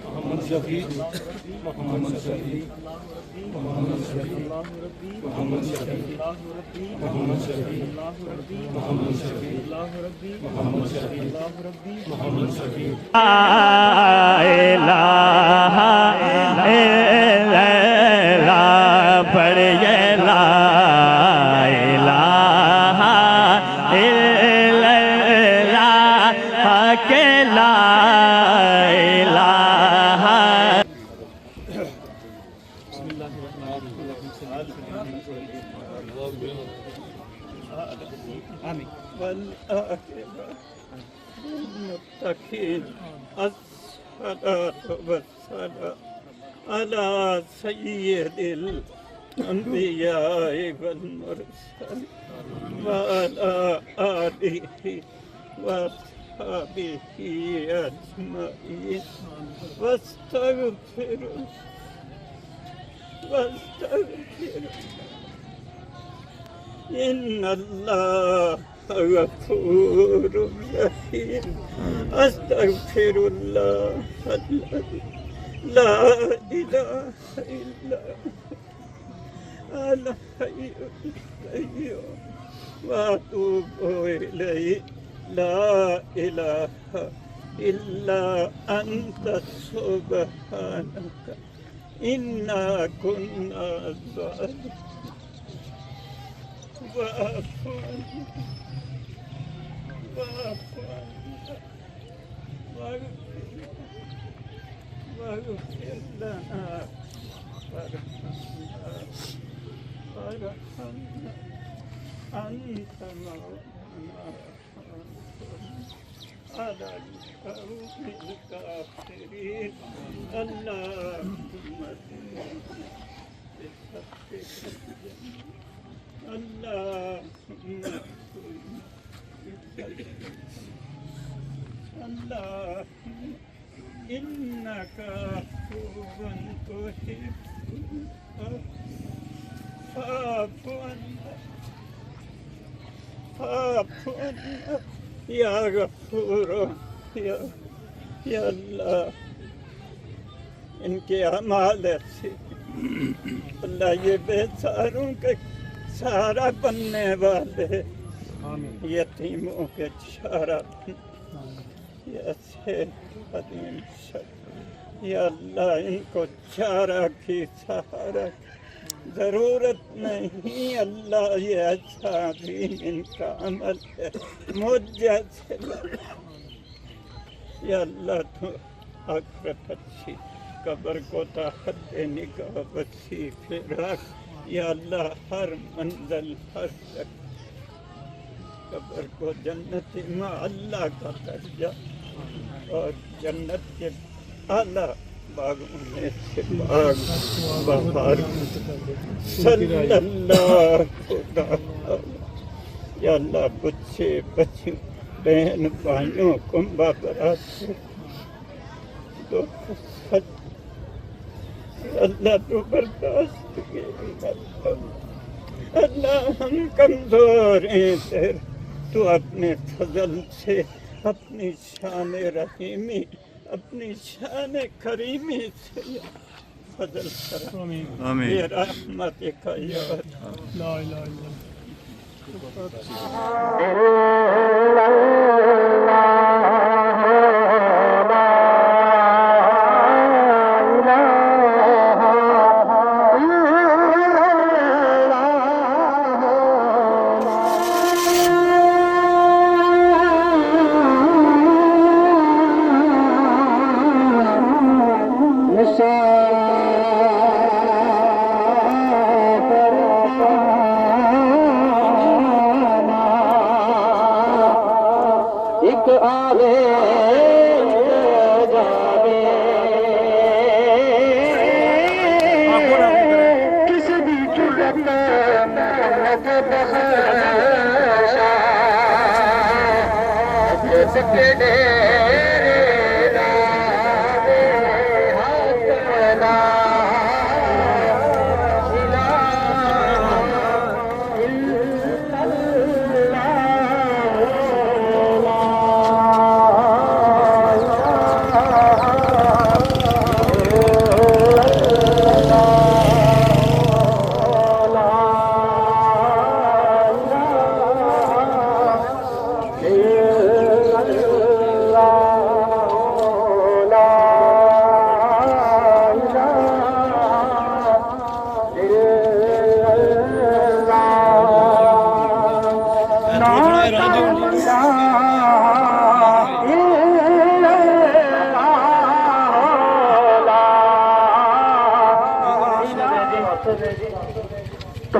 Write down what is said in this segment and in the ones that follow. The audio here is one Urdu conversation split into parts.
محمد شفیع محمد شفیع محمد شفیع محمد شفیع محمد شفیع محمد شفیع محمد شفیع محمد شفیع لا الہ الا اللہ پڑھیے لا الہ الا اللہ کہ لا الہ المتقين الصلاة والسلام على سيد الأنبياء والمرسلين وعلى آله وأصحابه أجمعين واستغفروا إن الله غفور رحيم أستغفر الله الذي لا إله إلا هو الحي القيوم وأتوب إليه لا إله إلا أنت سبحانك إنا كنا ظالمين واعف عنا واغفر لنا وارحمنا أنت مولانا على القوم الكافرين اللهم اللهم اللهم إنك عفو تحب فاعف عنا يا غفور یا اللہ ان کے اعمال ایسے اللہ یہ بیچاروں کے سہارا بننے والے یتیموں کے چارہ ایسے قدیم شخص یا اللہ ان کو چارہ کی سہارا ضرورت نہیں اللہ یہ ایسا بھی ان کا عمل ہے مجھ جیسے یا اللہ تو آخرت اچھی قبر کو طاقت نگاہ وسیع رکھ یا اللہ ہر منزل ہر تک قبر کو جنت میں اللہ کا درجہ اور جنت کے اعلیٰ باغوں میں سے باغ بہار صلی اللہ خدا یا اللہ بچے بچوں بہن بھائیوں کنبہ برات سے اللہ تو برداشت کے اللہ ہم کمزور ہیں تو اپنے فضل سے اپنی شان رحیمی اپنی شان کریمی سے فضل کرا آمین یہ رحمت کا یاد لا الہ الا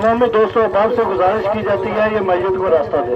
تمام دوستوں احباب سے گزارش کی جاتی ہے یہ میت کو راستہ دے.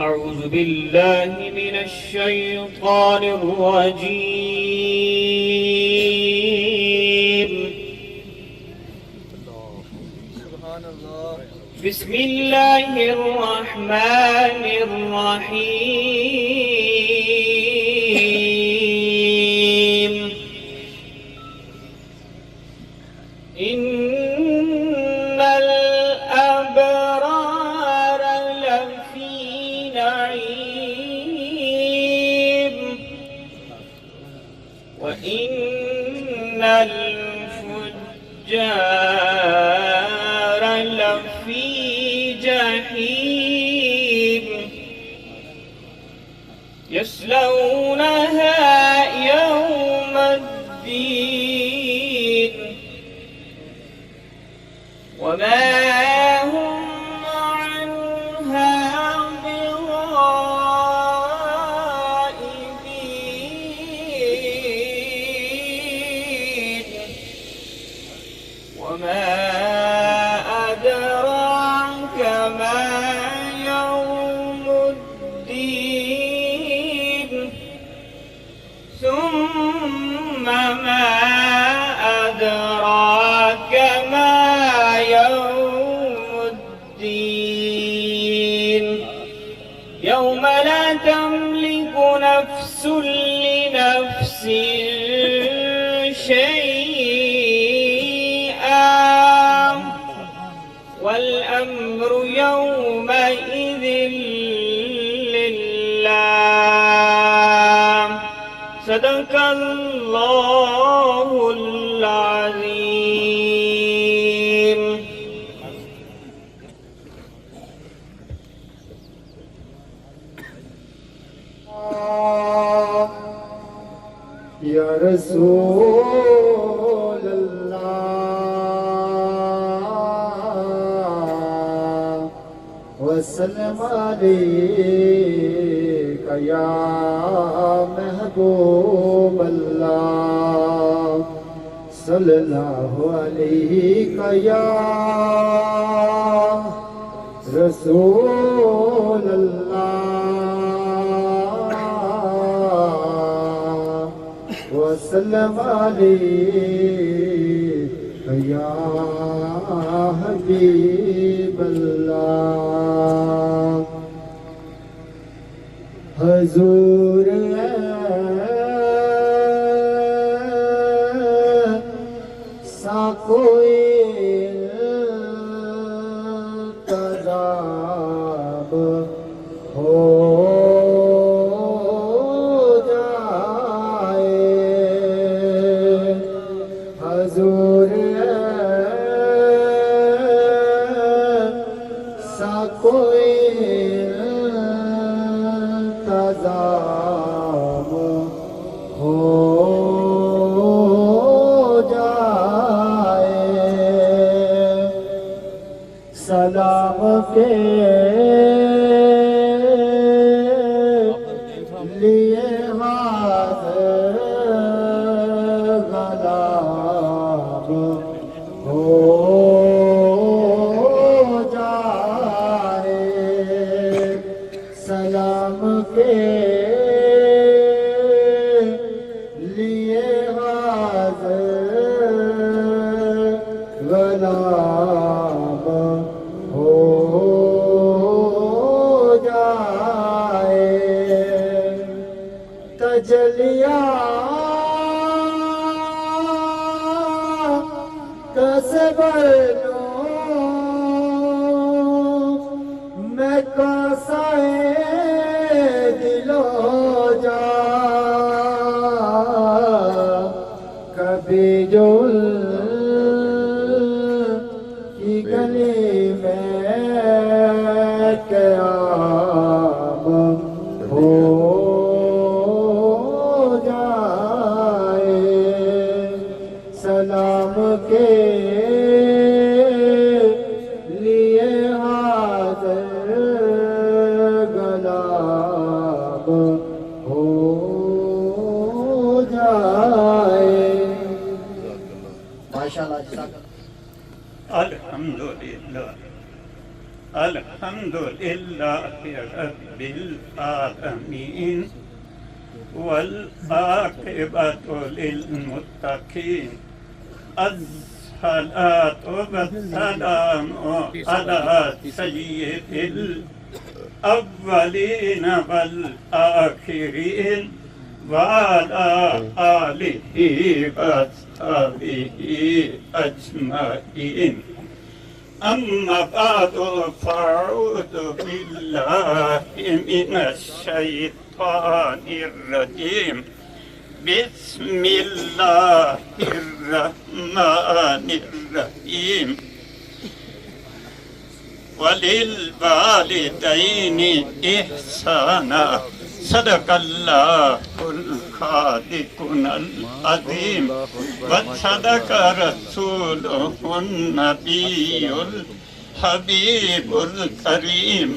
أعوذ بالله من الشيطان الرجيم. بسم الله الرحمن الرحيم. إن الأبرار لفي نعيم وإن الفجار لفي جحيم يصلونها يوم الدين وما هم عنها بغائبين وما أدراك ما يوم الدين ثم ما أدراك ما يوم الدين يوم لا تملك نفس لنفس شيئا والأمر يومئذ لله صدق الله العظيم. یا رسول اللہ وسلم علیک یا محبوب اللہ صلی اللہ علیہ یا رسول اللہ وسلم علیک یا حبیب اللہ. حضور ایسا کوئی التجاب ہو جائے حضور ایسا کوئی التجاب ہو جائے سلام کے لیے حاضر غلام ہو جائے سلام کے لیے حاضر غلام ہو جائے تجلیاں کیسے بنوں میں کاسائے دل ہو جا کبھی جو کی گلی میں قیام ہو جائے سلام کے لیے حاضر غلام ہو جائے ماشاءاللہ جزاک اللہ الحمدللہ الحمدللہ رب العالمین والعاقبۃ للمتقین الصلاۃ والسلام علی سید الاولین والآخرین وعلى آلہ وصحبہ اجمعین اما بعد فاعوذ باللہ من الشیطان الرجیم بسم اللہ الرحمن الرحیم وَلِلْوَالِدَيْنِ إِحْسَانًا صدق اللہ الخالق العظیم وصدق رسولہ النبی الحبیب الکریم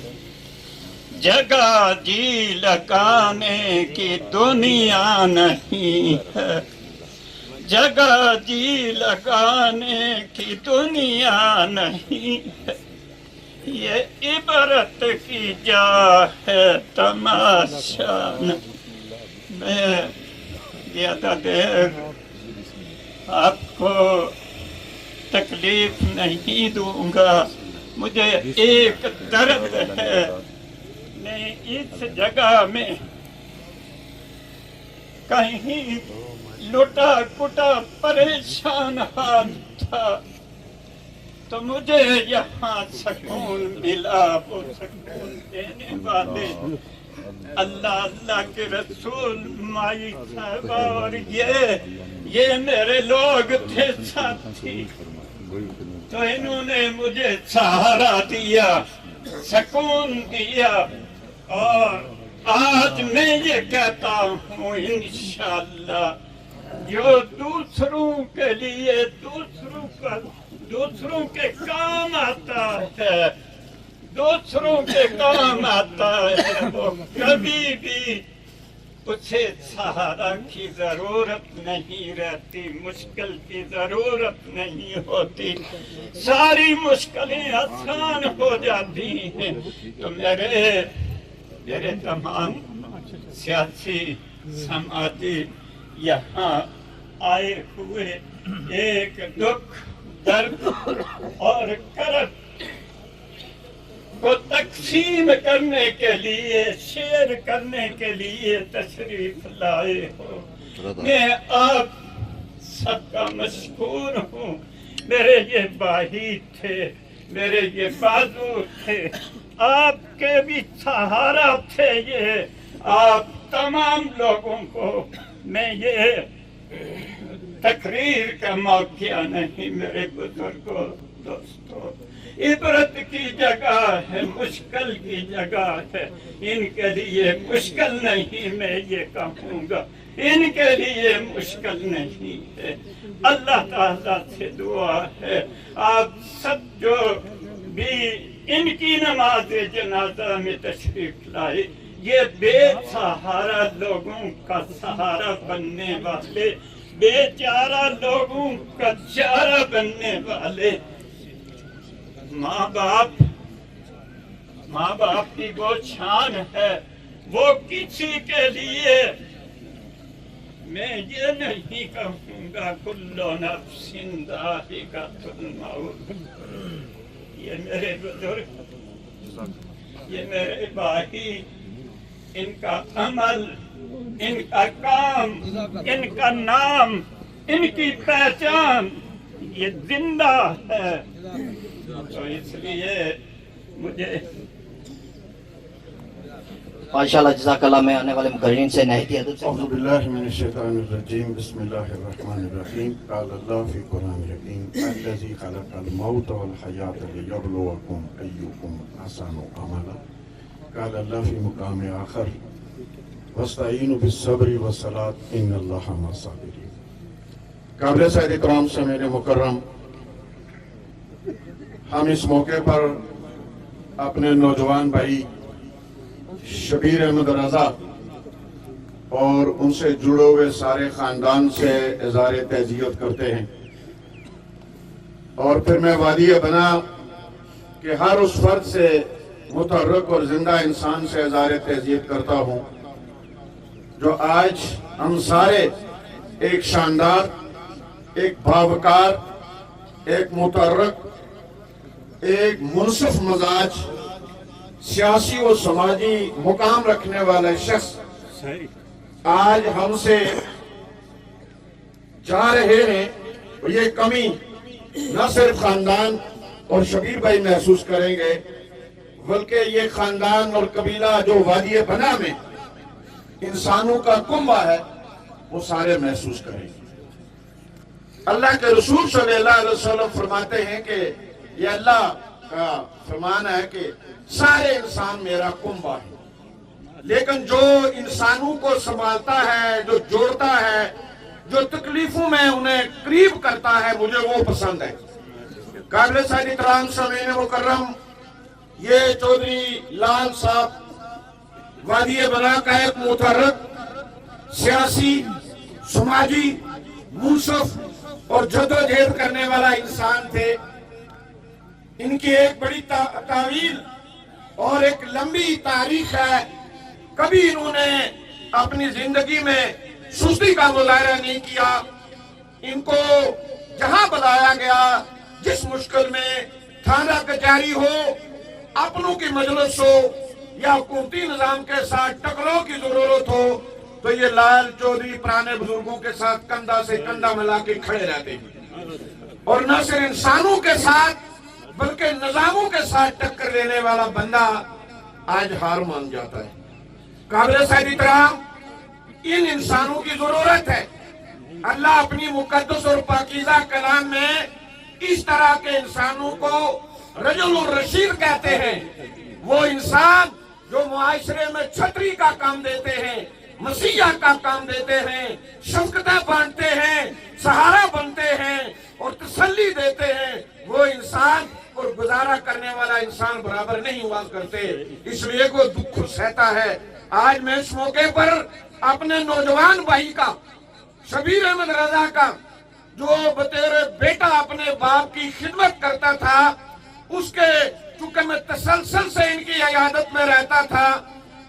جگہ جی لگانے کی دنیا نہیں ہے جگہ جی لگانے کی دنیا نہیں ہے یہ عبرت کی جا ہے تماشا میں زیادہ دیر آپ کو تکلیف نہیں دوں گا مجھے ایک درد ہے میں اس جگہ میں کہیں لٹا کٹا پریشان حال تھا تو مجھے یہاں سکون ملا وہ سکون دینے والے اللہ اللہ کے رسول مائی صاحبہ اور یہ میرے لوگ تھے ساتھی تو انہوں نے مجھے سہارا دیا سکون دیا اور آج میں یہ کہتا ہوں انشاءاللہ جو دوسروں کے لیے دوسروں کے کام آتا ہے دوسروں کے کام آتا ہے وہ کبھی بھی اسے سہارا کی ضرورت نہیں رہتی مشکل کی ضرورت نہیں ہوتی ساری مشکلیں آسان ہو جاتی ہیں تو میرے تمام سیاسی سماجی یہاں آئے ہوئے ایک دکھ درد اور کرب کو تقسیم کرنے کے لیے، شیئر کرنے کے لیے تشریف لائے ہو۔ میں آپ سب کا مشکور ہوں۔ میرے یہ بھائی تھے، میرے یہ بازو تھے، آپ کے بھی سہارا تھے یہ۔ آپ تمام لوگوں کو میں یہ تقریر کا موقع نہیں، میرے بزرگوں، دوستوں، عبرت کی جگہ ہے، مشکل کی جگہ ہے۔ ان کے لیے مشکل نہیں، میں یہ کہوں گا، ان کے لیے مشکل نہیں ہے۔ اللہ تعالیٰ سے دعا ہے آپ سب جو بھی ان کی نماز جنازہ میں تشریف لائے، یہ بے سہارا لوگوں کا سہارا بننے والے، بے چارہ لوگوں کا چارہ بننے والے ماں باپ کی وہ شان ہے، وہ کسی کے لیے میں یہ نہیں کہوں گا کل نفس ذائقۃ الموت۔ یہ میرے بزرگ، یہ میرے بھائی، ان کا عمل، ان کا کام، ان کا نام، ان کی پہچان یہ زندہ ہے۔ تو اس لیے مجھے ماشاءاللہ، جزاک اللہ۔ میں آنے والے مقررین سے نہایت ادب سے اعوذ باللہ من الشیطان الرجیم، بسم اللہ الرحمن الرحیم۔ قال اللہ فی قرآن الحکیم الذی خلق الموت والحیاۃ لیبلوکم ایکم احسن عملا۔ قال اللہ فی مقام آخر واستعینوا بالصبر والصلاۃ ان اللہ مع الصابرین۔ قابل سعید اکرام سے میرے مکرم، ہم اس موقع پر اپنے نوجوان بھائی شبیر احمد رضا اور ان سے جڑے ہوئے سارے خاندان سے اظہار تعزیت کرتے ہیں، اور پھر میں وعدہ بنا کہ ہر اس فرد سے، متحرک اور زندہ انسان سے اظہار تعزیت کرتا ہوں جو آج ہم سارے ایک شاندار، ایک باوقار، ایک متحرک، ایک منصف مزاج، سیاسی و سماجی مقام رکھنے والا شخص آج ہم سے جا رہے ہیں۔ یہ کمی نہ صرف خاندان اور شبیر بھائی محسوس کریں گے، بلکہ یہ خاندان اور قبیلہ جو وادی بنا میں انسانوں کا کنبہ ہے، وہ سارے محسوس کریں گے۔ اللہ کے رسول صلی اللہ علیہ وسلم فرماتے ہیں کہ یہ اللہ کا فرمان ہے کہ سارے انسان میرا کنبہ ہے، لیکن جو انسانوں کو سنبھالتا ہے، جو جوڑتا ہے، جو تکلیفوں میں انہیں قریب کرتا ہے، مجھے وہ پسند ہے۔ قابل سعید احترام سامعین مکرم، یہ چودھری لال صاحب وادی بنا کا ایک متحرک، سیاسی، سماجی، منصف اور جدوجہد کرنے والا انسان تھے۔ ان کی ایک بڑی طویل اور ایک لمبی تاریخ ہے۔ کبھی انہوں نے اپنی زندگی میں سستی کا مظاہرہ نہیں کیا۔ ان کو جہاں بلایا گیا، جس مشکل میں، تھانہ کچہری ہو، اپنوں کی مجلس ہو یا حکومتی نظام کے ساتھ ٹکراؤ کی ضرورت ہو، تو یہ لال چودھری پرانے بزرگوں کے ساتھ کندھا سے کندھا ملا کے کھڑے رہتے ہیں، اور نہ صرف انسانوں کے ساتھ بلکہ نظاموں کے ساتھ ٹکر لینے والا بندہ آج ہار مان جاتا ہے۔ قابل سعید احترام، ان انسانوں کی ضرورت ہے۔ اللہ اپنی مقدس اور پاکیزہ کلام میں اس طرح کے انسانوں کو رجل الرشید کہتے ہیں۔ وہ انسان جو معاشرے میں چھتری کا کام دیتے ہیں، مسیح کا کام دیتے ہیں، شفقتیں بانٹتے ہیں، سہارا بنتے ہیں اور تسلی دیتے ہیں، وہ انسان اور گزارا کرنے والا انسان برابر نہیں ہوا کرتے، اس لیے وہ دکھ سہتا ہے۔ آج میں اس موقع پر اپنے نوجوان بھائی کا، شبیر احمد رضا کا، جو بطور بیٹا اپنے باپ کی خدمت کرتا تھا، اس کے چونکہ میں تسلسل سے ان کی عیادت میں رہتا تھا،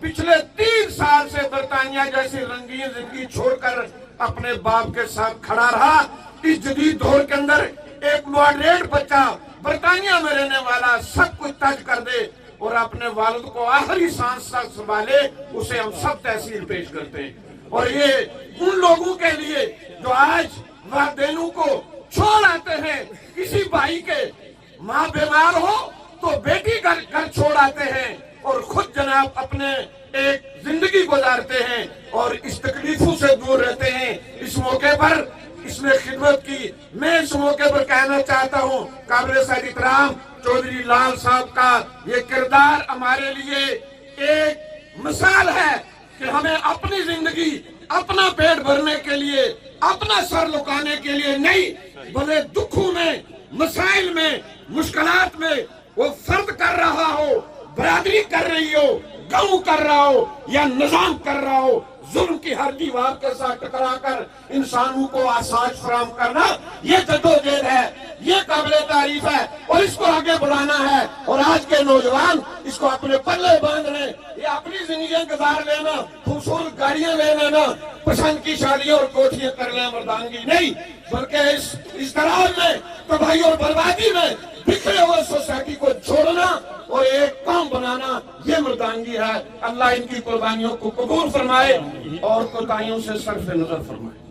پچھلے 3 سال سے برطانیہ جیسی رنگین زندگی چھوڑ کر اپنے باپ کے ساتھ کھڑا رہا۔ اس جدید دور کے اندر ایک ماڈریٹ بچہ برطانیہ میں رہنے والا سب کچھ ترک کر دے اور اپنے والد کو آخری سانس تک سنبھالے، اسے ہم سب تحسین پیش کرتے ہیں۔ اور یہ ان لوگوں کے لیے جو آج والدینوں کو چھوڑ آتے ہیں، کسی بھائی کے ماں بیمار ہو تو بیٹی گھر چھوڑ آتے ہیں اور خود جناب اپنے ایک زندگی گزارتے ہیں اور اس تکلیفوں سے دور رہتے ہیں۔ اس موقع پر اس نے خدمت کی۔ میں اس موقع پر کہنا چاہتا ہوں قابل سید احترام چودھری لال صاحب کا یہ کردار ہمارے لیے ایک مثال ہے کہ ہمیں اپنی زندگی اپنا پیٹ بھرنے کے لیے، اپنا سر لکانے کے لیے نہیں، بلے دکھوں میں، مسائل میں، مشکلات میں وہ فرد کر رہا ہو، برادری کر رہی ہو، گاؤں کر رہا ہو یا نظام کر رہا ہو، ظلم کی ہر دیوار کے ساتھ ٹکرا کر انسانوں کو آسائش فراہم کرنا، یہ جدوجہد ہے، یہ قابل تعریف ہے اور اس کو آگے بڑھانا ہے۔ اور آج کے نوجوان اس کو اپنے پلے باندھ لیں، یہ اپنی زندگیاں گزار لینا، خوبصورت گاڑیاں لے لینا، پسند کی شادیاں اور کوٹھیاں کر لیں، مردانگی نہیں، بلکہ اس طرح میں تباہی اور بربادی میں بکھرے ہوئے سوسائٹی کو چھوڑنا اور ایک قوم بنانا، یہ مردانگی ہے۔ اللہ ان کی قربانیوں کو قبول فرمائے اور کوتاہیوں سے صرف نظر فرمائے۔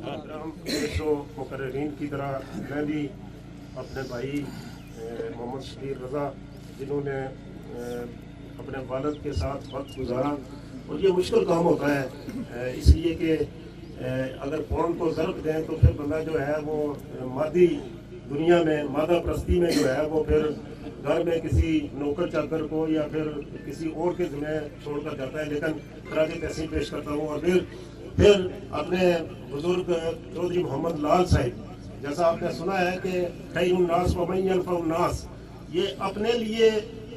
مقررین کی طرح میں بھی اپنے بھائی محمد شبیر رضا، جنہوں نے اپنے والد کے ساتھ وقت گزارا، اور یہ مشکل کام ہوتا ہے اس لیے کہ اگر فون کو ضرب دیں تو پھر بندہ جو ہے وہ مادی دنیا میں، مادہ پرستی میں جو ہے وہ پھر گھر میں کسی نوکر چاکر کو یا پھر کسی اور کے ذمہ چھوڑ کر جاتا ہے۔ لیکن خراج تحسین پیش کرتا ہوں اور پھر اپنے بزرگ چودھری محمد لال صاحب، جیسا آپ نے سنا ہے کہ خیر الناس ومن ینفع الناس، یہ اپنے لیے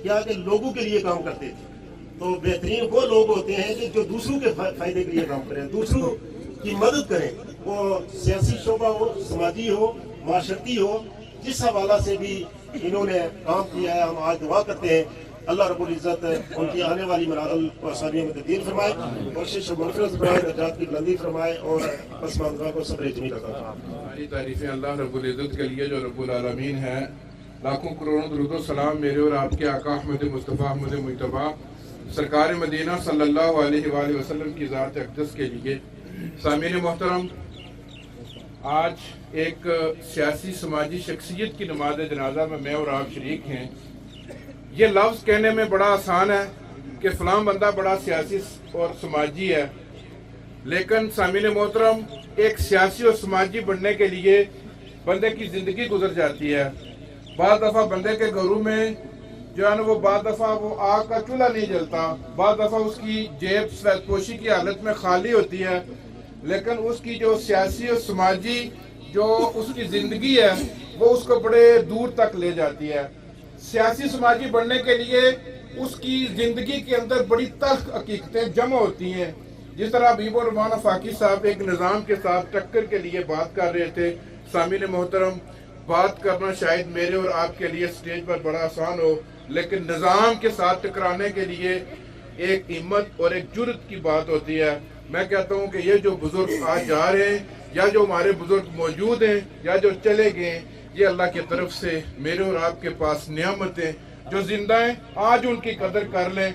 کیا کہ لوگوں کے لیے کام کرتے تھے۔ تو بہترین وہ لوگ ہوتے ہیں کہ جو دوسروں کے فائدے کے لیے کام کریں، دوسروں کی مدد کریں، وہ سیاسی شعبہ ہو، سماجی ہو، معاشرتی ہو، جس حوالہ سے بھی انہوں نے کام کیا ہے۔ ہم آج دعا کرتے ہیں اللہ رب العزت ان کی آنے والی مراحل کو آسانیوں میں تبدیل فرمائے، کوشش و مغفرت فرمائے، درجات کی بلندی فرمائے اور پسماندگان کو صبر جمیل عطا فرمائے۔ ساری تعریفیں اللہ رب العزت کے لیے جو رب العالمین ہے۔ لاکھوں کروڑوں درود و سلام میرے اور آپ کے آقا احمد مصطفیٰ احمد مجتبیٰ سرکار مدینہ صلی اللہ علیہ وآلہ وسلم کی ذات اقدس کے لیے۔ سامعین محترم، آج ایک سیاسی سماجی شخصیت کی نماز جنازہ میں اور آپ شریک ہیں۔ یہ لفظ کہنے میں بڑا آسان ہے کہ فلاں بندہ بڑا سیاسی اور سماجی ہے، لیکن سامعین محترم، ایک سیاسی اور سماجی بننے کے لیے بندے کی زندگی گزر جاتی ہے۔ بعض دفعہ بندے کے گھروں میں جو ہے نا وہ بعض دفعہ وہ آگ کا چولہا نہیں جلتا، بعض دفعہ اس کی جیب سفید پوشی کی حالت میں خالی ہوتی ہے، لیکن اس کی جو سیاسی اور سماجی جو اس کی زندگی ہے وہ اس کو بڑے دور تک لے جاتی ہے۔ سیاسی سماجی بننے کے لیے اس کی زندگی کے اندر بڑی تلخ حقیقتیں جمع ہوتی ہیں۔ جس طرح حبیب الرحمان آفاقی صاحب ایک نظام کے ساتھ ٹکر کے لیے بات کر رہے تھے۔ سامعین محترم، بات کرنا شاید میرے اور آپ کے لیے سٹیج پر بڑا آسان ہو، لیکن نظام کے ساتھ ٹکرانے کے لیے ایک ہمت اور ایک جرت کی بات ہوتی ہے۔ میں کہتا ہوں کہ یہ جو بزرگ آج جا رہے ہیں یا جو ہمارے بزرگ موجود ہیں یا جو چلے گئے ہیں، یہ اللہ کی طرف سے میرے اور آپ کے پاس نعمتیں جو زندہ ہیں، آج ان کی قدر کر لیں،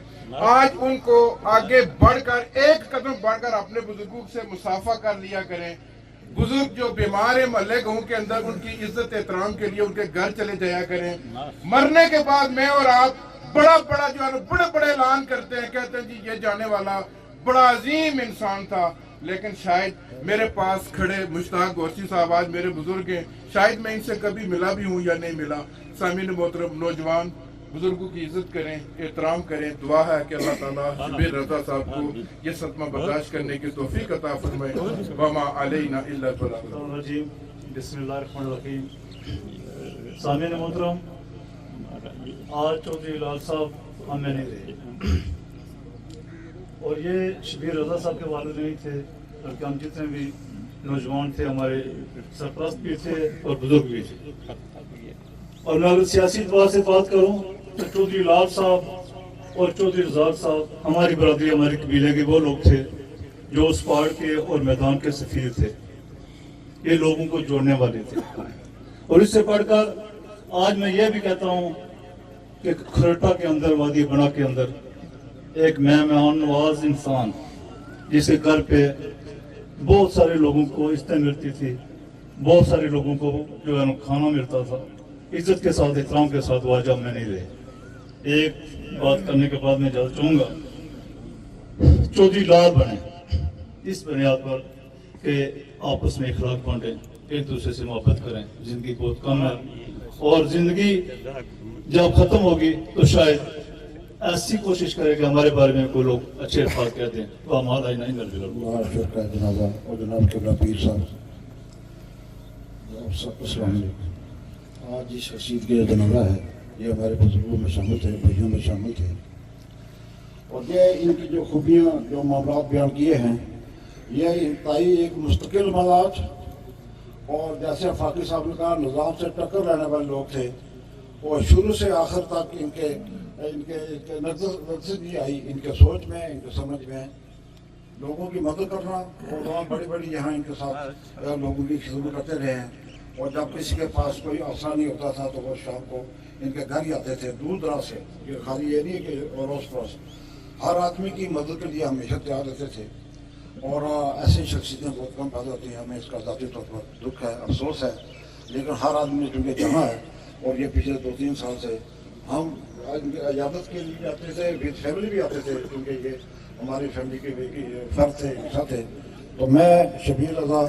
آج ان کو آگے بڑھ کر ایک قدم بڑھ کر اپنے بزرگوں سے مسافہ کر لیا کریں۔ بزرگ جو بیمار ہیں محلے گاؤں کے اندر، ان کی عزت احترام کے لیے ان کے گھر چلے جایا کریں۔ مرنے کے بعد میں اور آپ بڑا جو ہے بڑے بڑے اعلان کرتے ہیں، کہتے ہیں جی یہ جانے والا بڑا عظیم انسان تھا، لیکن شاید میرے پاس کھڑے مشتاق گورسی صاحب آج میرے بزرگ ہیں، شاید میں ان سے کبھی ملا بھی ہوں یا نہیں ملا۔ سامعین محترم، نوجوان بزرگوں کی عزت کریں، احترام کریں۔ دعا ہے کہ اللہ تعالیٰ شبیر رضا صاحب کو یہ صدمہ برداشت کرنے کی توفیق عطا فرمائے۔ وما علینا الا البلاغ۔ بسم اللہ الرحمن الرحیم۔ سامعین محترم، آج چودھری لال صاحب ہم میں نہیں رہے اور یہ شبیر رضا صاحب کے والد نہیں تھے، بلکہ ہم جتنے بھی نوجوان تھے ہمارے سرپرست بھی تھے اور بزرگ بھی تھے۔ اور میں اگر سیاسی اعتبار سے بات کروں تو چودھری لال صاحب اور چودھری رضا صاحب ہماری برادری، ہمارے قبیلے کے وہ لوگ تھے جو اس پہاڑ کے اور میدان کے سفیر تھے، یہ لوگوں کو جوڑنے والے تھے۔ اور اس سے پڑھ کر آج میں یہ بھی کہتا ہوں کہ کھریٹا کے اندر وادی بنا کے اندر ایک مہمان نواز انسان جس کے گھر پہ بہت سارے لوگوں کو عزتیں ملتی تھی، بہت سارے لوگوں کو جو ہے کھانا ملتا تھا، عزت کے ساتھ احترام کے ساتھ وہ جب میں نہیں رہے۔ ایک بات کرنے کے بعد میں جانا چاہوں گا، چودھری لال بنے اس بنیاد پر کہ آپس میں اخلاق بانٹیں، ایک دوسرے سے محبت کریں۔ زندگی بہت کم ہے اور زندگی جب ختم ہوگی تو شاید ایسی کوشش کرے کہ ہمارے بارے میں کوئی لوگ اچھے الفاظ کہتے ہیں تو ہم آج نہیں کر کا جنازہ اور جناب قبلہ پیر صاحب، السلام علیکم۔ آج جس شخصیت کے جنازہ ہے یہ ہمارے بزرگوں میں شامل تھے، بھائیوں میں شامل تھے، اور یہ ان کی جو خوبیاں جو معاملات بیان کیے ہیں یہ انتہائی ایک مستقل معاملات، اور جیسے فاقی صاحب نے کہا نظام سے ٹکر رہنے والے لوگ تھے، اور شروع سے آخر تک ان کے نظر بھی آئی، ان کے سوچ میں، ان کے سمجھ میں لوگوں کی مدد کرنا، اور وہاں بڑی بڑی یہاں ان کے ساتھ لوگوں کی خدمت کرتے رہے ہیں۔ اور جب کسی کے پاس کوئی آسان نہیں ہوتا تھا تو وہ شام کو ان کے گھر ہی آتے تھے دور دراز سے، یہ خالی یہ نہیں کہ اڑوس پڑوس، ہر آدمی کی مدد کے لیے ہمیشہ تیار رہتے تھے، اور ایسی شخصیتیں بہت کم پیدا ہوتی ہیں۔ ہمیں اس کا ذاتی طور پر دکھ ہے، افسوس ہے، لیکن ہر آدمی چونکہ جہاں ہے، اور یہ پچھلے 2-3 سال سے ہم عیادت کے لیے بھی آتے تھے، وتھ فیملی بھی آتے تھے، کیونکہ یہ ہماری فیملی کے فرد تھے، حصہ تھے۔ تو میں شبیر رضا،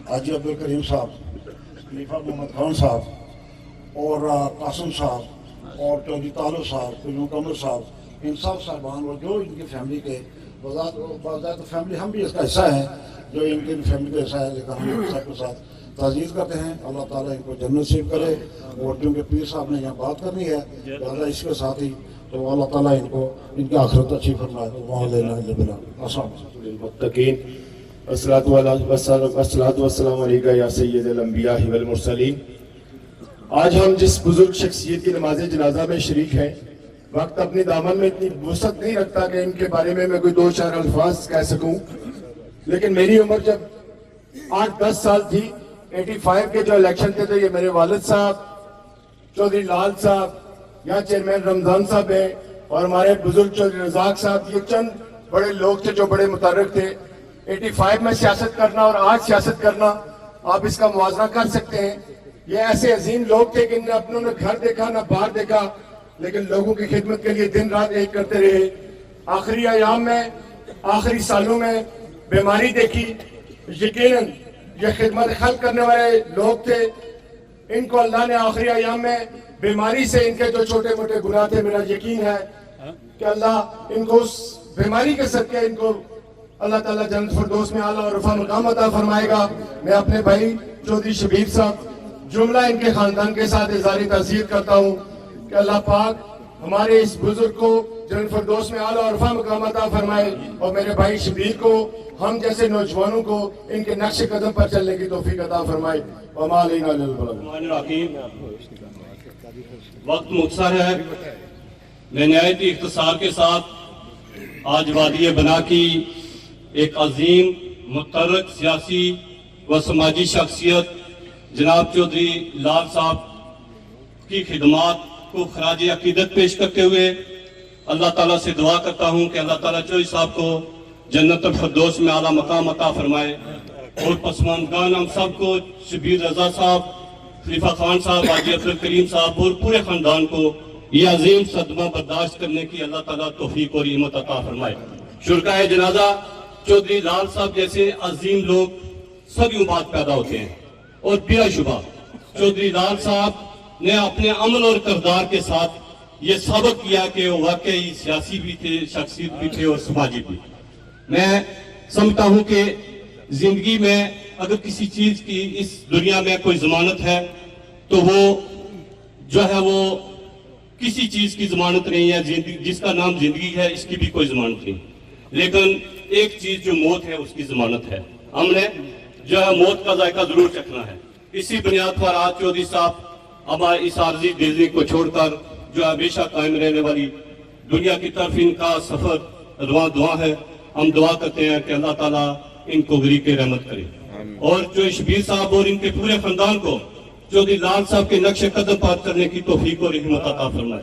حاجی عبدالکریم صاحب، خلیفہ محمد خان صاحب، اور قاسم صاحب، اور چودھری طالب صاحب، قیوم قمر صاحب، ان سب صاحبان اور جو ان کی فیملی کے بذات فیملی، ہم بھی اس کا حصہ ہیں، جو ان کی فیملی کا حصہ ہے، لیکن ہم سب کے ساتھ تعزیز کرتے ہیں۔ اللہ تعالیٰ ان کو جنت نصیب کرے، اور کیونکہ پیر صاحب نے یہاں بات کرنی ہے لہٰذا اس کے ساتھ ہی تو اللہ تعالیٰ ان کو ان کی آخرت اچھی فرمائے۔ السلام للمتقین، والصلاۃ والسلام علیکہ یا سید الانبیاء والمرسلین۔ آج ہم جس بزرگ شخصیت کی نماز جنازہ میں شریک ہیں، وقت اپنی دامن میں اتنی وسعت نہیں رکھتا کہ ان کے بارے میں کوئی 2-4 الفاظ کہہ سکوں، لیکن میری عمر جب 8-10 سال تھی، 85 کے جو الیکشن تھے تو یہ میرے والد صاحب چودھری لال صاحب یا چیئرمین رمضان صاحب ہیں، اور ہمارے بزرگ چودھری رزاق صاحب، یہ چند بڑے لوگ تھے جو بڑے متحرک تھے۔ 85 میں سیاست کرنا اور آج سیاست کرنا، آپ اس کا موازنہ کر سکتے ہیں۔ یہ ایسے عظیم لوگ تھے کہ ان نے اپنوں نے گھر دیکھا نہ باہر دیکھا، لیکن لوگوں کی خدمت کے لیے دن رات ایک کرتے رہے۔ آخری ایام میں، آخری سالوں میں بیماری دیکھی، یقیناً یہ خدمت خلق کرنے والے لوگ تھے۔ ان کو اللہ نے آخری ایام میں بیماری سے، ان کے جو چھوٹے موٹے گناہ تھے، میرا یقین ہے کہ اللہ ان کو اس بیماری کے صدقے ان کو اللہ تعالیٰ جنت فردوس میں اعلیٰ اور رفع مقام عطا فرمائے گا۔ میں اپنے بھائی چودھری شبیر صاحب جملہ ان کے خاندان کے ساتھ اظہار تعزیت کرتا ہوں کہ اللہ پاک ہمارے اس بزرگ کو جنت فردوس میں اعلیٰ اور رفع مقام عطا فرمائے، اور میرے بھائی شبیر کو، ہم جیسے نوجوانوں کو ان کے نقش قدم پر چلنے کی توفیق عطا فرمائے۔ وما علینا الا البلاغ۔ وقت مختصر ہے، میں نہایت ہی اختصار کے ساتھ آج وادی بنا کی ایک عظیم متحرک سیاسی و سماجی شخصیت جناب چودھری لال صاحب کی خدمات کو خراج عقیدت پیش کرتے ہوئے اللہ تعالیٰ سے دعا کرتا ہوں کہ اللہ تعالیٰ چودھری صاحب کو جنت الفردوس میں اعلیٰ مقام عطا فرمائے، اور پسماندگان ہم سب کو، شبیر رضا صاحب، خلیفہ خان صاحب، حاجی عبدالکریم صاحب اور پورے خاندان کو یہ عظیم صدمہ برداشت کرنے کی اللہ تعالیٰ توفیق اور ہمت عطا فرمائے۔ شرکائے جنازہ چودھری لال صاحب جیسے عظیم لوگ صدیوں بعد پیدا ہوتے ہیں، اور بلا شبہ چودھری لال صاحب نے اپنے عمل اور کردار کے ساتھ یہ ثابت کیا کہ وہ واقعی سیاسی بھی تھے، شخصیت بھی تھے اور سماجی بھی۔ میں سمجھتا ہوں کہ زندگی میں اگر کسی چیز کی اس دنیا میں کوئی ضمانت ہے تو وہ جو ہے وہ کسی چیز کی ضمانت نہیں ہے، جس کا نام زندگی ہے اس کی بھی کوئی ضمانت نہیں، لیکن ایک چیز جو موت ہے اس کی ضمانت ہے۔ ہم نے جو ہے موت کا ذائقہ ضرور چکھنا ہے۔ اسی بنیاد پر آج چودھری صاحب ہمارے اس عارضی زندگی کو چھوڑ کر جو ہمیشہ قائم رہنے والی دنیا کی طرف ان کا سفر دعا ہے۔ ہم دعا کرتے ہیں کہ اللہ تعالیٰ ان کو غریق رحمت کرے، اور جو شبیر صاحب اور ان کے پورے خاندان کو چودھری لال صاحب کے نقش قدم پر چلنے کی توفیق اور ہمت عطا فرمائے۔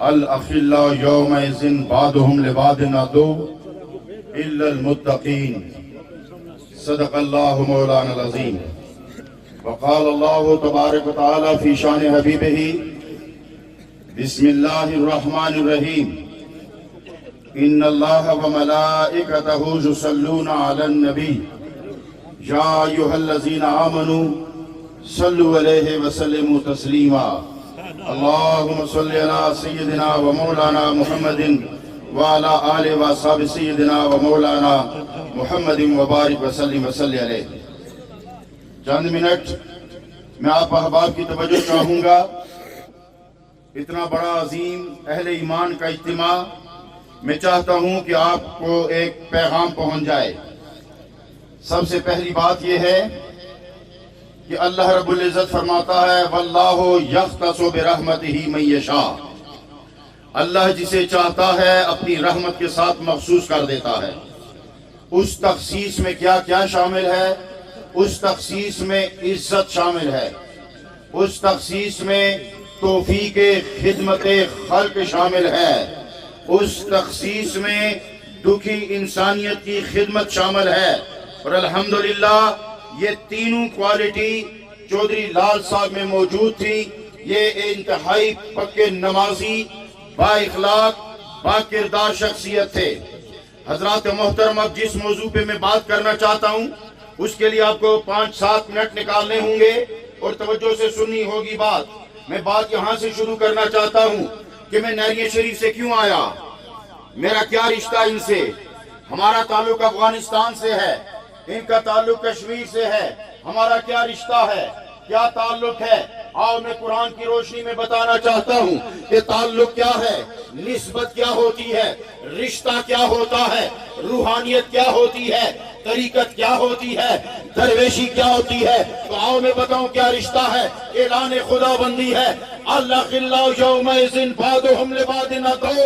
الأخلاء يومئذ بعضهم لبعض عدو إلا المتقين صدق الله مولانا العظيم. وقال الله تبارك وتعالى في شان حبيبه بسم الله الرحمن الرحيم إن الله وملائكته يصلون على النبي يا أيها الذين آمنوا صلوا عليه وسلموا تسليما. اللهم صل على سيدنا ومولانا محمد وعلى آله وصحبه سيدنا ومولانا محمد وبارک وسلم وصلی علیہ. چند منٹ میں آپ احباب کی توجہ چاہوں گا. اتنا بڑا عظیم اہل ایمان کا اجتماع، میں چاہتا ہوں کہ آپ کو ایک پیغام پہنچ جائے. سب سے پہلی بات یہ ہے کہ اللہ رب العزت فرماتا ہے واللہ یختص برحمتہ من یشاء. اللہ جسے چاہتا ہے اپنی رحمت کے ساتھ مخصوص کر دیتا ہے. اس تخصیص میں کیا کیا شامل ہے؟ اس تخصیص میں عزت شامل ہے، اس تخصیص میں توفیق خدمت خلق شامل ہے، اس تخصیص میں دکھی انسانیت کی خدمت شامل ہے. اور الحمدللہ یہ تینوں کوالٹی چودھری لال صاحب میں موجود تھی. یہ انتہائی پکے نمازی، با اخلاق، با کردار شخصیت تھے. حضرات محترم، اب جس موضوع پہ میں بات کرنا چاہتا ہوں اس کے لیے آپ کو 5-7 منٹ نکالنے ہوں گے اور توجہ سے سننی ہوگی بات. میں بات یہاں سے شروع کرنا چاہتا ہوں کہ میں نہریہ شریف سے کیوں آیا، میرا کیا رشتہ ان سے. ہمارا تعلق افغانستان سے ہے، ان کا تعلق کشمیر سے ہے. ہمارا کیا رشتہ ہے، کیا تعلق ہے؟ آؤ میں قرآن کی روشنی میں بتانا چاہتا ہوں کہ تعلق کیا ہے، نسبت کیا ہوتی ہے، رشتہ کیا ہوتا ہے، روحانیت کیا ہوتی ہے، طریقت کیا ہوتی ہے، درویشی کیا ہوتی ہے. تو آؤ میں بتاؤں کیا رشتہ ہے. اعلان خدا بندی ہے الأخلاء يومئذ بعضهم لبعض عدو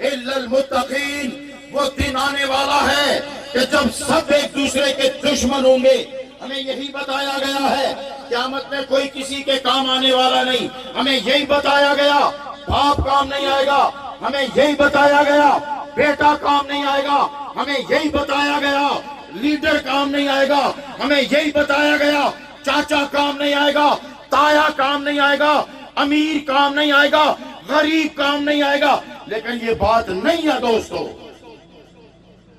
إلا المتقين. وہ دن آنے والا ہے کہ جب سب ایک دوسرے کے دشمن ہوں گے. ہمیں یہی بتایا گیا ہے قیامت میں کوئی کسی کے کام آنے والا نہیں. ہمیں یہی بتایا گیا باپ کام نہیں آئے گا. ہمیں یہی بتایا گیا بیٹا کام نہیں آئے گا. ہمیں یہی بتایا گیا لیڈر کام نہیں آئے گا. ہمیں یہی بتایا گیا چاچا کام نہیں آئے گا، تایا کام نہیں آئے گا، امیر کام نہیں آئے گا، غریب کام نہیں آئے گا. لیکن یہ بات نہیں ہے دوستو.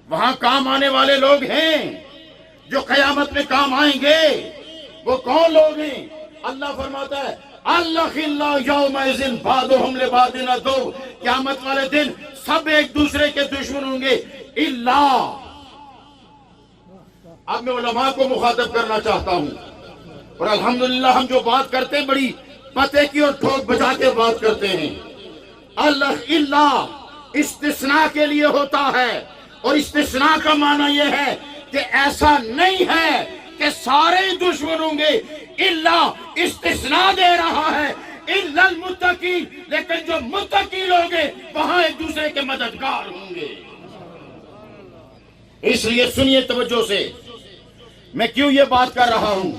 وہاں کام آنے والے لوگ ہیں جو قیامت میں کام آئیں گے. وہ کون لوگ ہیں؟ اللہ فرماتا ہے الأخلاء یومئذ بعضهم لبعض عدو. قیامت والے دن سب ایک دوسرے کے دشمن ہوں گے الا. اب میں علماء کو مخاطب کرنا چاہتا ہوں اور الحمدللہ ہم جو بات کرتے ہیں بڑی پتے کی اور ٹھوک بجا کے بات کرتے ہیں. الأخلاء استثناء کے لیے ہوتا ہے اور استثناء کا معنی یہ ہے کہ ایسا نہیں ہے کہ سارے دشمن ہوں گے. الا استثناء دے رہا ہے الا المتقین. لیکن جو متقی لوگ ہیں وہاں ایک دوسرے کے مددگار ہوں گے. اس لیے سنیے توجہ سے میں کیوں یہ بات کر رہا ہوں.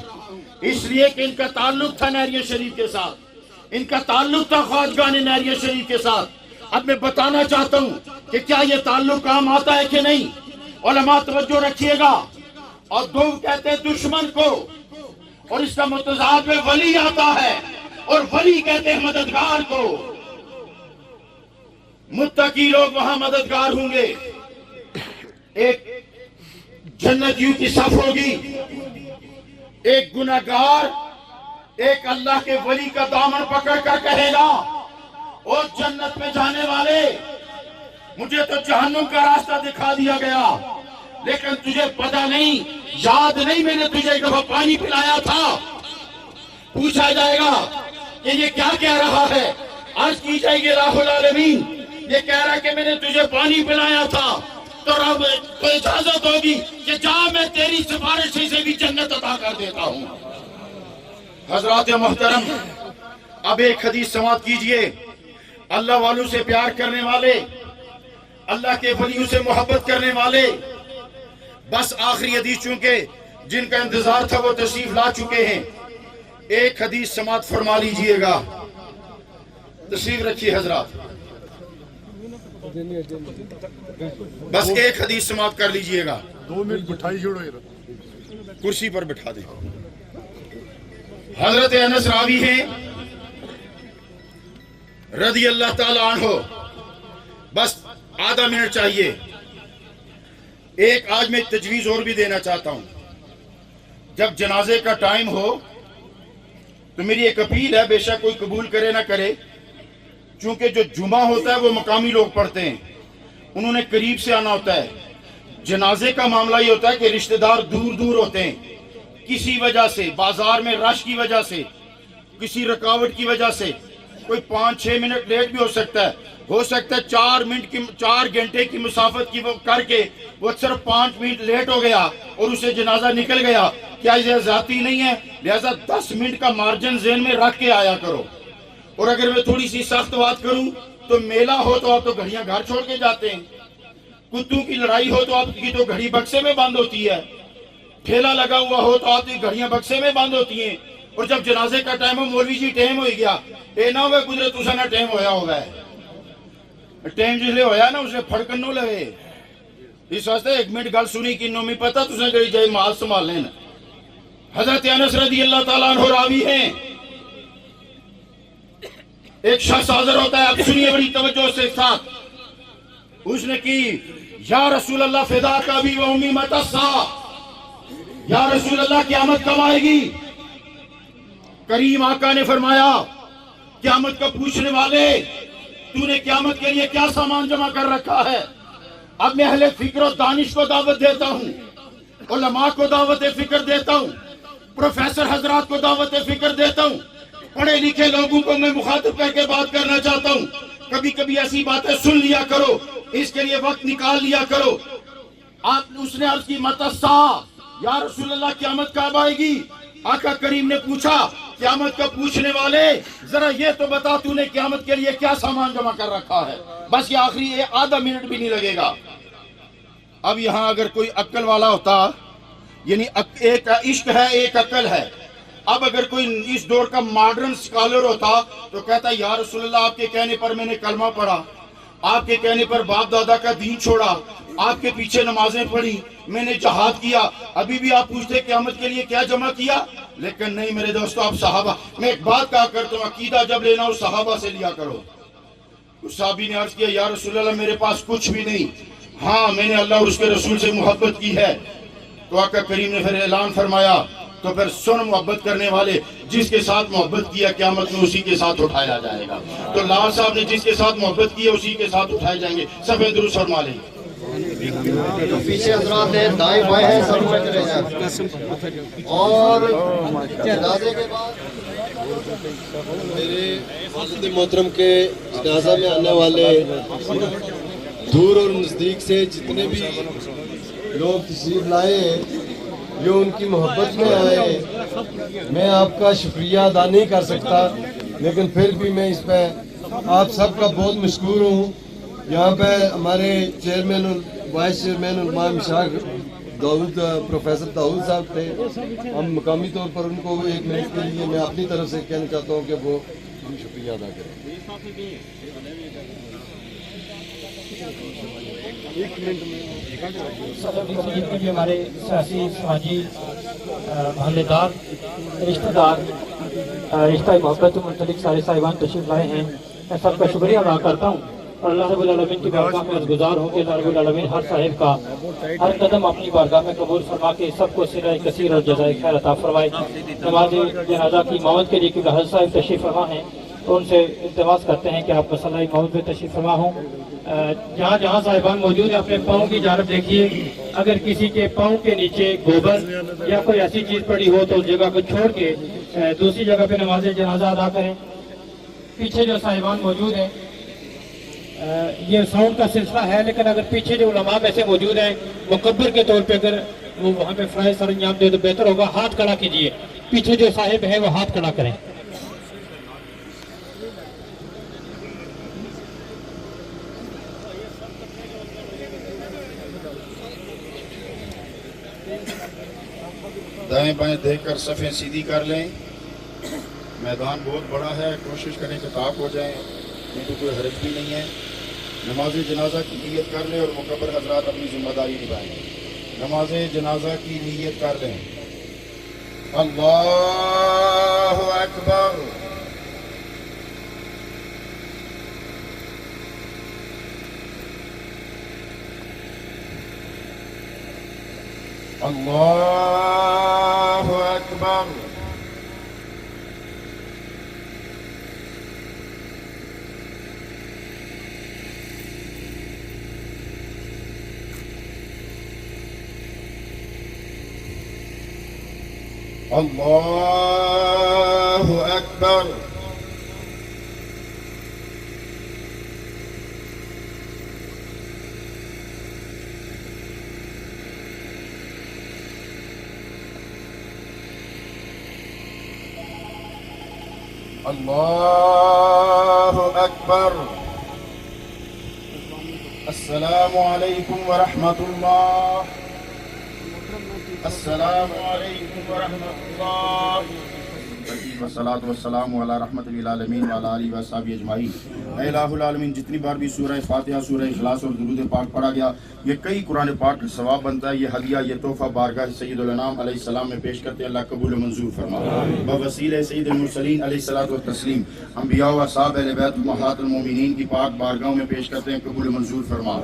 اس لیے کہ ان کا تعلق تھا نہریہ شریف کے ساتھ، ان کا تعلق تھا خواجگان نہریہ شریف کے ساتھ. اب میں بتانا چاہتا ہوں کہ کیا یہ تعلق کام آتا ہے کہ نہیں. علماء توجہ رکھیے گا. اور دو کہتے ہیں دشمن کو اور اس کا متضاد میں ولی آتا ہے اور ولی کہتے ہیں مددگار کو. متقی لوگ وہاں مددگار ہوں گے. ایک جنتیوں کی صف ہوگی، ایک گناہگار ایک اللہ کے ولی کا دامن پکڑ کر کہے گا اور جنت میں جانے والے مجھے تو جہنم کا راستہ دکھا دیا گیا لیکن تجھے پتہ نہیں، یاد نہیں میں نے تجھے ایک دفعہ پانی پلایا تھا. پوچھا جائے گا کہ یہ کیا کہہ رہا ہے. عرض کی جائے گی راہ العالمین یہ کہہ رہا ہے کہ میں نے تجھے پانی پلایا تھا. تو رب کو اجازت ہوگی کہ جا میں تیری سفارش سے بھی جنت عطا کر دیتا ہوں. حضرات محترم، اب ایک حدیث سماعت کیجئے. اللہ والوں سے پیار کرنے والے، اللہ کے ولیوں سے محبت کرنے والے، بس آخری حدیث چونکہ جن کا انتظار تھا وہ تشریف لا چکے ہیں. ایک حدیث سماعت فرما لیجئے گا. تشریف رکھیے حضرات. بس ایک حدیث سماعت کر لیجئے گا. 2 منٹ بٹھائی چھوڑو یار. کرسی پر بٹھا دے. حضرت انس راوی ہیں رضی اللہ تعالی عنہ. بس آدھا منٹ چاہیے. ایک آج میں تجویز اور بھی دینا چاہتا ہوں. جب جنازے کا ٹائم ہو تو میری ایک اپیل ہے، بے شک کوئی قبول کرے نہ کرے، چونکہ جو جمعہ ہوتا ہے وہ مقامی لوگ پڑھتے ہیں، انہوں نے قریب سے آنا ہوتا ہے. جنازے کا معاملہ یہ ہوتا ہے کہ رشتہ دار دور دور ہوتے ہیں، کسی وجہ سے، بازار میں رش کی وجہ سے، کسی رکاوٹ کی وجہ سے کوئی 5-6 منٹ لیٹ بھی ہو سکتا ہے. 4 گھنٹے کی مسافت کی وہ کر کے وہ صرف 5 منٹ لیٹ ہو گیا اور اسے جنازہ نکل گیا. کیا یہ ذاتی نہیں ہے؟ لہذا 10 منٹ کا مارجن ذہن میں رکھ کے آیا کرو. اور اگر میں تھوڑی سی سخت بات کروں تو میلہ ہو تو آپ تو گھڑیاں گھر چھوڑ کے جاتے ہیں. کتوں کی لڑائی ہو تو آپ کی تو گھڑی بکسے میں بند ہوتی ہے. ٹھیلا لگا ہوا ہو تو آپ کی گھڑیاں بکسے میں بند ہوتی ہیں. اور جب جنازے کا ٹائم ہو، مولوی جی ٹائم ہو گیا، اے نہ ہوئے قدرت اسا نہ ٹائم ہویا ہوگا ہے. ٹائم جس لئے ہویا نا اس نے پھڑکن نو لگے. اس واسطے 1 منٹ گل سنی کی نومی پتا تو نے کہی جائے مال سنبھال لینا. حضرت انس رضی اللہ تعالیٰ عنہ راوی ہیں. ایک شخص حاضر ہوتا ہے، اب سنیے بڑی توجہ سے ساتھ. اس نے کی یا رسول اللہ فدا کا بھی و امی مت الساعہ، یا رسول اللہ قیامت کب آئے گی؟ کریم آقا نے فرمایا قیامت کا پوچھنے والے تو نے قیامت کے لیے کیا سامان جمع کر رکھا ہے؟ اب میں اہل فکر و دانش کو دعوت دیتا ہوں، علماء کو دعوت فکر دیتا ہوں، پروفیسر حضرات کو دعوت فکر دیتا ہوں، پڑھے لکھے لوگوں کو میں مخاطب کر کے بات کرنا چاہتا ہوں. کبھی کبھی ایسی باتیں سن لیا کرو، اس کے لیے وقت نکال لیا کرو. اس نے عرض کی مت الساعہ، یا رسول اللہ قیامت کب آئے گی؟ آقا کریم نے پوچھا قیامت کا پوچھنے والے ذرا یہ تو بتا تو نے قیامت کے لیے کیا سامان جمع کر رکھا ہے؟ بس یہ آخری آدھا منٹ بھی نہیں لگے گا. اب یہاں اگر کوئی عقل والا ہوتا، یعنی ایک عشق ہے ایک عقل ہے، اب اگر کوئی اس دور کا ماڈرن سکالر ہوتا تو کہتا یا رسول اللہ آپ کے کہنے پر میں نے کلمہ پڑھا، آپ کے کہنے پر باپ دادا کا دین چھوڑا، آپ کے پیچھے نمازیں پڑھی، میں نے جہاد کیا، ابھی بھی آپ پوچھتے قیامت کے لیے کیا جمع کیا؟ لیکن نہیں میرے دوستو، آپ صحابہ، میں ایک بات کہا کرتا ہوں، عقیدہ جب لینا ہو صحابہ سے لیا کرو. اس صحابی نے عرض کیا یا رسول اللہ میرے پاس کچھ بھی نہیں، ہاں میں نے اللہ اور اس کے رسول سے محبت کی ہے. تو آقا کریم نے پھر اعلان فرمایا تو پھر سن محبت کرنے والے، جس کے ساتھ محبت کیا قیامت میں اسی کے ساتھ اٹھایا جائے گا. تو لال صاحب نے جس کے ساتھ محبت کی ہے اسی کے ساتھ اٹھائے جائیں گے. سب درود فرما لیں. پیچھے حضرات ہیں، دائیں بائیں ہیں، سب میں چلے جائیں. اور جنازے کے بعد میرے والد محترم کے جنازہ میں آنے والے دور اور نزدیک سے جتنے بھی لوگ تشریف لائے ہیں، جو ان کی محبت میں آئے، میں آپ کا شکریہ ادا نہیں کر سکتا، لیکن پھر بھی میں اس پہ آپ سب کا بہت مشکور ہوں. یہاں پہ ہمارے چیئرمین وائس چیئرمین علماء مشاغ داؤد پروفیسر داؤد صاحب تھے. ہم مقامی طور پر ان کو 1 منٹ کے لیے میں اپنی طرف سے کہنا چاہتا ہوں کہ وہ شکریہ ادا کریں. جتنے بھی ہمارے سیاسی سماجی محلے دار رشتہ دار رشتہ محبت سے منسلک سارے صاحبان تشریف لائے ہیں، میں سب کا شکریہ ادا کرتا ہوں اور اللہ رب العالمین کی بارگاہ میں گزار ہوں کہ اللہ رب العالمین ہر صاحب کا ہر قدم اپنی بارگاہ میں قبول فرما کے سب کو سرائے کثیر اور جزائے خیر عطا فرمائے. نماز جنازہ کی امامت کے لیے کیونکہ حضرت صاحب تشریف فرما ہیں تو ان سے التماس کرتے ہیں کہ آپ مسئلہ امامت میں تشریف فرما ہوں. جہاں جہاں صاحبان موجود ہیں اپنے پاؤں کی جانب دیکھیے، اگر کسی کے پاؤں کے نیچے گوبر یا کوئی ایسی چیز پڑی ہو تو اس جگہ کو چھوڑ کے دوسری جگہ پہ نماز جنازہ ادا کریں. پیچھے جو صاحبان موجود ہیں، یہ ساؤنڈ کا سلسلہ ہے، لیکن اگر پیچھے جو علماء میں سے موجود ہیں مکبر کے طور پہ اگر وہ وہاں پہ فرائض سر انجام دے تو بہتر ہوگا. ہاتھ کھڑا کیجیے، پیچھے جو صاحب ہیں وہ ہاتھ کھڑا کریں. دائیں بائیں دیکھ کر صفیں سیدھی کر لیں. میدان بہت بڑا ہے، کوشش کریں کہ طاق ہو جائیں، کیونکہ کوئی حرج بھی نہیں ہے. نماز جنازہ کی نیت کر لیں اور مکبر حضرات اپنی ذمہ داری نبھائیں. نماز جنازہ کی نیت کر لیں. اللہ اکبر. اللہ اکبر. اللہ اکبر. اللہ اکبر. السلام علیکم ورحمۃ اللہ. السلام علیکم ورحمۃ اللہ. والصلاة والسلام علی رحمت للعالمین وعلی آلہ وصحبہ اجمعین. اے الہ العالمین، جتنی بار بھی سورہ فاتحہ، سورہ اخلاص اور درود پاک پڑھا گیا، یہ کئی قرآن پاک کا ثواب بنتا ہے. یہ ہدیہ، یہ تحفہ بارگاہ سید الانام علیہ السلام میں پیش کرتے ہیں. اللہ قبول و منظور فرما. بوسیلہ سید المرسلین علیہ الصلوۃ والتسلیم، انبیاء و اصحاب اہل بیت امہات المومنین کی پاک بارگاہوں میں پیش کرتے ہیں. قبول و منظور فرما.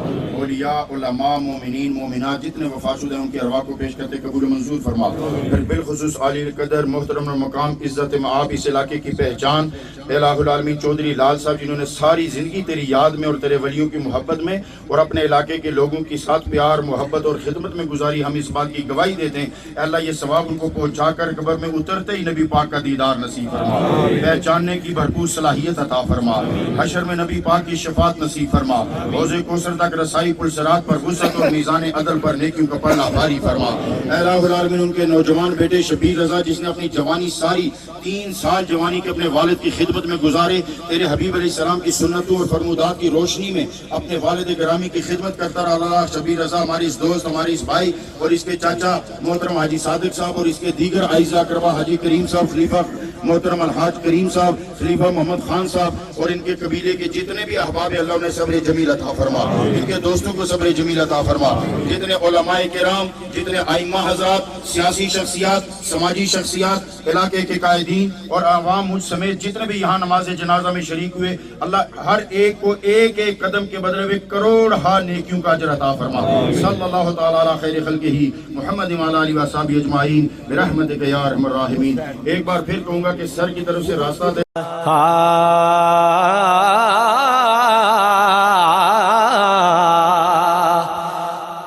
اولیاء، علماء، مومنین، مومنات جتنے وفات شدہ ہیں ان کے ارواح کو پیش کرتے ہیں. قبول و منظور فرما. پھر بالخصوص عالی القدر، محترم المقام، عزت مآب اس علاقے کی پہچان الہ العالمین چودھری لال صاحب، جنہوں نے ساری زندگی تیری یاد میں اور تیرے ولیوں کی محبت میں اور اپنے علاقے کے لوگوں کے ساتھ پیار، محبت اور خدمت میں گزاری. ہم اس بات کی گواہی دیتے ہیں اے اللہ یہ ثواب ان کو پہنچا کر قبر میں اترتے ہی نبی پاک کا دیدار نصیب فرما. پہچاننے کی بھرپور صلاحیت عطا فرما. حشر میں نبی پاک کی شفاعت نصیب فرما. حوض کوثر تک رسائی، پل صراط پر وسعت اور میزان عدل پر نیکیوں کا پلڑا بھاری فرما. اے الہ العالمین ان کے نوجوان بیٹے شبیر رضا، جس نے اپنی جوانی ساری 3 سال جوانی کے اپنے والد کی خدمت میں گزارے، تیرے حبیب علیہ السلام کی سنتوں اور فرمودات کی روشنی میں اپنے والد گرامی کی خدمت کرتا رہا. اللہ شبیر رضا ہماری اس دوست، ہماری اس بھائی اور اس کے چاچا محترم حاجی صادق صاحب اور اس کے دیگر اعزاء اقربا، حاجی کریم صاحب، خلیفہ محترم الحاج کریم صاحب، خلیفہ محمد خان صاحب اور ان کے قبیلے کے جتنے بھی احباب ہیں، اللہ انہیں صبر جمیل عطا فرما. ان کے دوستوں کو صبر جمیل عطا فرما. جتنے علماء کرام، جتنے ائمہ حضرات، سیاسی شخصیات، سماجی شخصیات، علاقے کے قائدین اور عوام مجھ سمیت جتنے بھی یہاں نماز جنازہ میں شریک ہوئے، اللہ ہر ایک کو ایک ایک قدم کے بدلے میں کروڑ نیکیوں کا اجر عطا فرما. صلی اللہ تعالی علی خیر خلقہ محمد وعلی آلہ وصحبہ اجمعین برحمتک یا ارحم الراحمین. ایک بار پھر کہوں گا کہ سر کی طرف سے راستہ دے.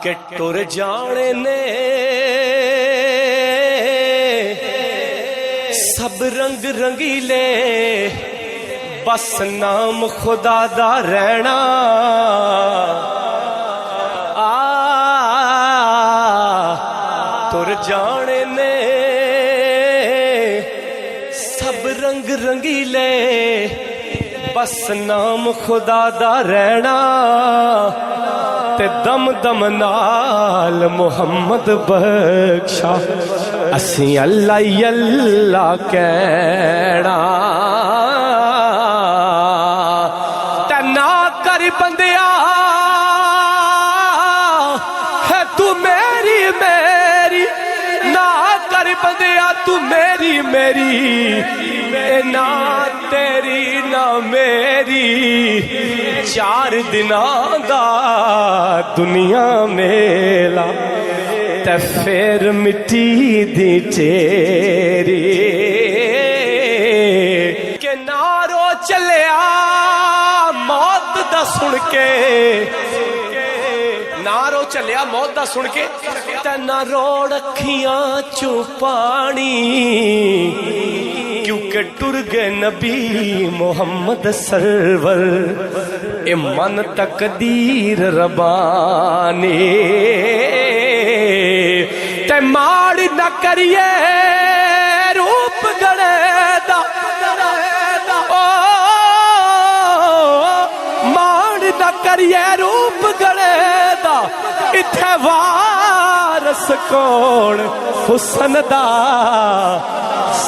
کہ ٹر جانے نے سب رنگ رنگیلے، بس نام خدا دا رہنا. تر جانے نے سب رنگ رنگیلے، بس نام خدا دا رہنا. تے دم دم نال محمد بخشا، اسی اللہ اللہ کہنا. تے نہ کر بندیا ہے تو میری میری، نہ کر بندیا تو میری میری، نہ تیری نہ میری. 4 دناں دا دنیا میلا تے پھر مٹی دی تیری. کہ نارو چلیا موت دا سن کے، نارو چلیا موت دا سن کے، تے نہ روڑ اکھیاں چوں پانی. کیونکہ ٹر گئے نبی محمد سرور، اے من تقدیر ربانی. تے ماڑ نہ کریے روپ گڑے دا، ماڑ نہ کریے روپ گڑے دا. اتھے وارس کون حسن دا،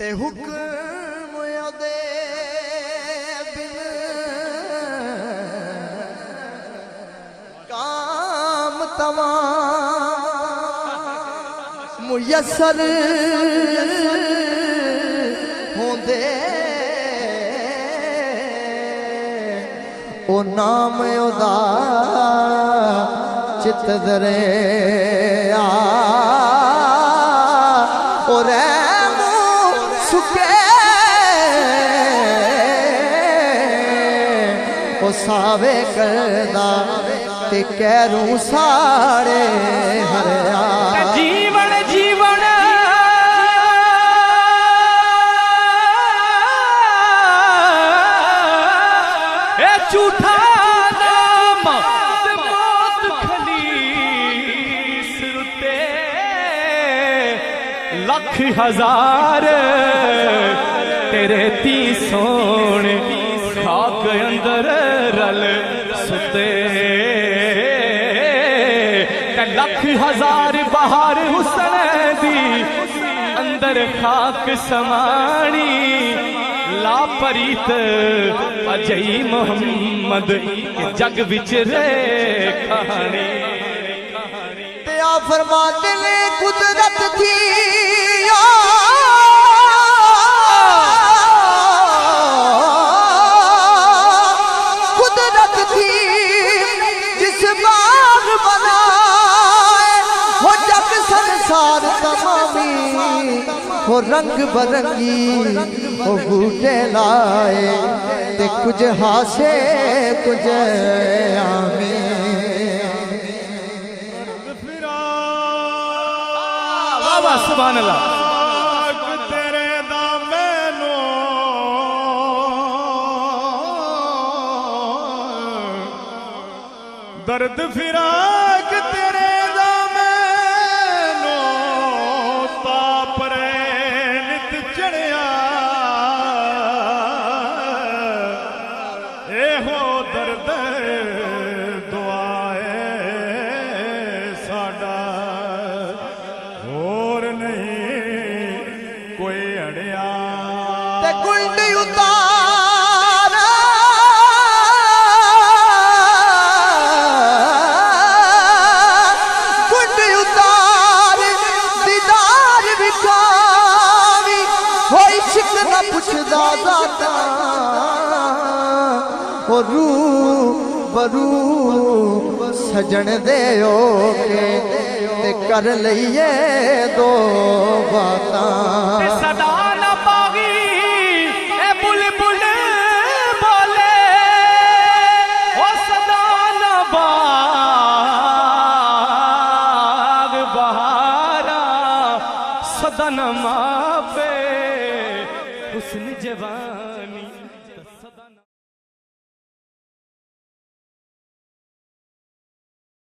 تے حکم دے بن کام تمام میسر ہوندے او نام ادا چت دریا او رحم سکے او ساوے کردا تے کہروں ساڑے ہریا جیون جیون اے جھوٹا نام تے موت خلیس رتے لکھ ہزار تیرے تی سونے خاک اندر رل ستے لکھ ہزار بہار حسن دی اندر خاک سمانی لا پریت اجئی محمد جگ وچ رے کہانی تے آ فرما دل قدرت تھی قدرت تھی جس باغ بنائے ہو جگ سنسار تمامی ہو رنگ برنگی ہو بوٹے لائے تے کچھ ہاسے کچھ آمی بابا سبحان اللہ تیرے دامنوں درد فراق تیرے دامنوں تاپ رینت چڑھیا اے ہو درد دعائے ساڈا اور نہیں کوئی اڑیا تے گلڈی اتار گلڈی اتار دیدار وکھاوی ہوئی عشق نہ پوچھدا ذاتا ہو روح برو سجن دے او کے تے کر لئیے دو باتاں صدا نہ باغی اے بلبل بولے او صدا نہ باغ بہارا صدا نہ ماپے حسن جوان